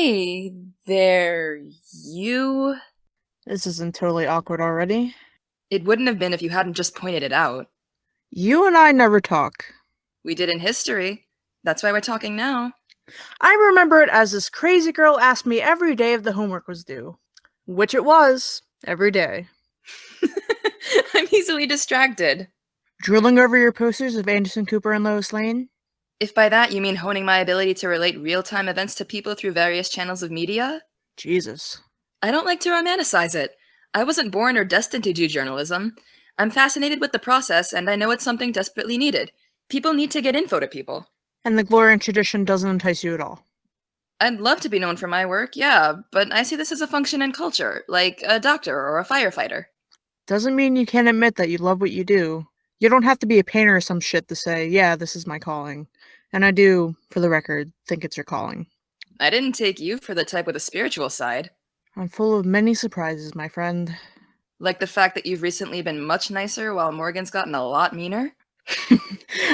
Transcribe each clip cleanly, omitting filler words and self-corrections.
Hey there, you. This isn't totally awkward already. It wouldn't have been if you hadn't just pointed it out. You and I never talk. We did in history. That's why we're talking now. I remember it as this crazy girl asked me every day if the homework was due. Which it was, every day. I'm easily distracted. Drooling over your posters of Anderson Cooper and Lois Lane? If by that you mean honing my ability to relate real time events to people through various channels of media, Jesus. I don't like to romanticize it. I wasn't born or destined to do journalism. I'm fascinated with the process, and I know it's something desperately needed. People need to get info to people. And the glory and tradition doesn't entice you at all. I'd love to be known for my work, yeah, but I see this as a function in culture, like a doctor or a firefighter. Doesn't mean you can't admit that you love what you do. You don't have to be a painter or some shit to say, yeah, this is my calling. And I do, for the record, think it's your calling. I didn't take you for the type with a spiritual side. I'm full of many surprises, my friend. Like the fact that you've recently been much nicer while Morgan's gotten a lot meaner?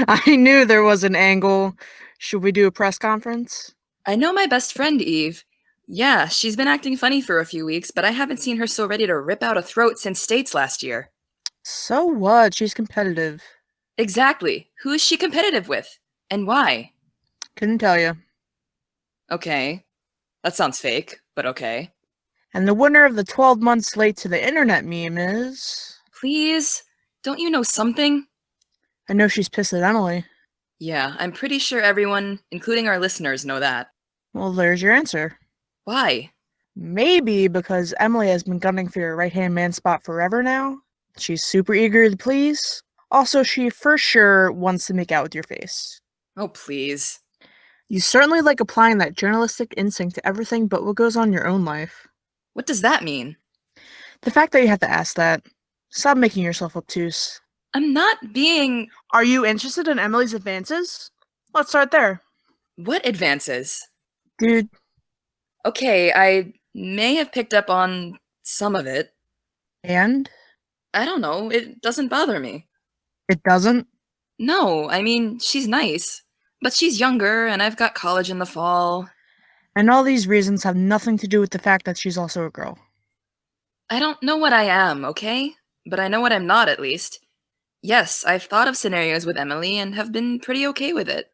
I knew there was an angle. Should we do a press conference? I know my best friend, Eve. Yeah, she's been acting funny for a few weeks, but I haven't seen her so ready to rip out a throat since States last year. So what? She's competitive. Exactly. Who is she competitive with? And why? Couldn't tell you. Okay. That sounds fake, but okay. And the winner of the 12 months late to the internet meme is. Please? Don't you know something? I know she's pissed at Emily. Yeah, I'm pretty sure everyone, including our listeners, know that. Well, there's your answer. Why? Maybe because Emily has been gunning for your right hand man spot forever now. She's super eager to please. Also, she for sure wants to make out with your face. Oh, please. You certainly like applying that journalistic instinct to everything but what goes on in your own life. What does that mean? The fact that you have to ask that. Stop making yourself obtuse. I'm not being. Are you interested in Emily's advances? Let's start there. What advances? Dude, Okay, I may have picked up on some of it. and? I don't know, it doesn't bother me. It doesn't? No, I mean, she's nice. But she's younger, and I've got college in the fall. And all these reasons have nothing to do with the fact that she's also a girl. I don't know what I am, okay? But I know what I'm not, at least. Yes, I've thought of scenarios with Emily and have been pretty okay with it.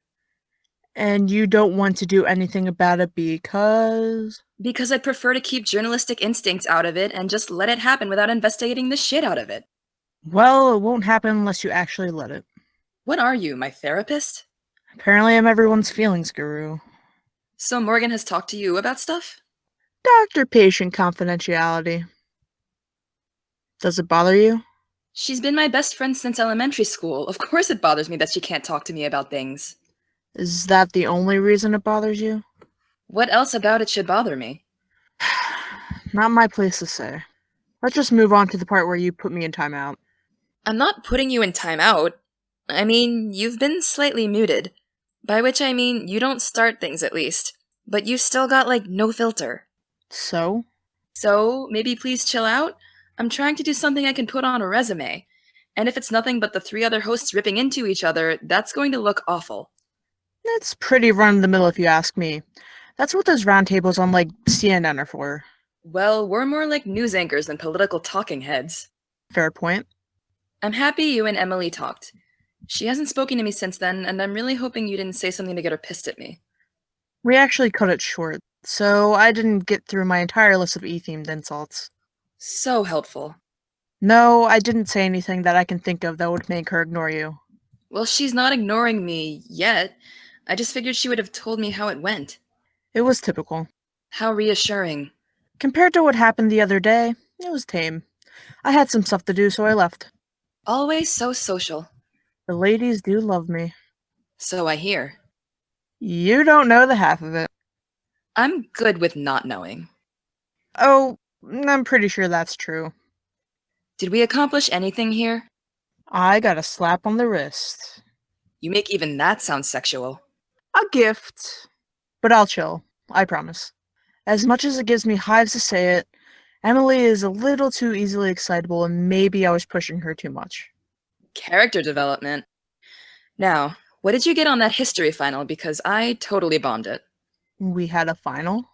And you don't want to do anything about it because. Because I'd prefer to keep journalistic instincts out of it and just let it happen without investigating the shit out of it. Well, it won't happen unless you actually let it. What are you, my therapist? Apparently, I'm everyone's feelings guru. So Morgan has talked to you about stuff? Doctor patient confidentiality. Does it bother you? She's been my best friend since elementary school. Of course it bothers me that she can't talk to me about things. Is that the only reason it bothers you? What else about it should bother me? Not my place to say. Let's just move on to the part where you put me in timeout. I'm not putting you in timeout. I mean, you've been slightly muted. By which I mean, you don't start things at least. But you've still got, like, no filter. So? So, maybe please chill out? I'm trying to do something I can put on a resume. And if it's nothing but the three other hosts ripping into each other, that's going to look awful. That's pretty run of the mill if you ask me. That's what those roundtables on, like, CNN are for. Well, we're more like news anchors than political talking heads. Fair point. I'm happy you and Emily talked. She hasn't spoken to me since then, and I'm really hoping you didn't say something to get her pissed at me. We actually cut it short, so I didn't get through my entire list of E-themed insults. So helpful. No, I didn't say anything that I can think of that would make her ignore you. Well, she's not ignoring me yet. I just figured she would have told me how it went. It was typical. How reassuring. Compared to what happened the other day, it was tame. I had some stuff to do, so I left. Always so social. The ladies do love me. So I hear. You don't know the half of it. I'm good with not knowing. Oh, I'm pretty sure that's true. Did we accomplish anything here? I got a slap on the wrist. You make even that sound sexual. A gift. But I'll chill, I promise. As much as it gives me hives to say it, Emily is a little too easily excitable and maybe I was pushing her too much. Character development. Now, what did you get on that history final? Because I totally bombed it. We had a final?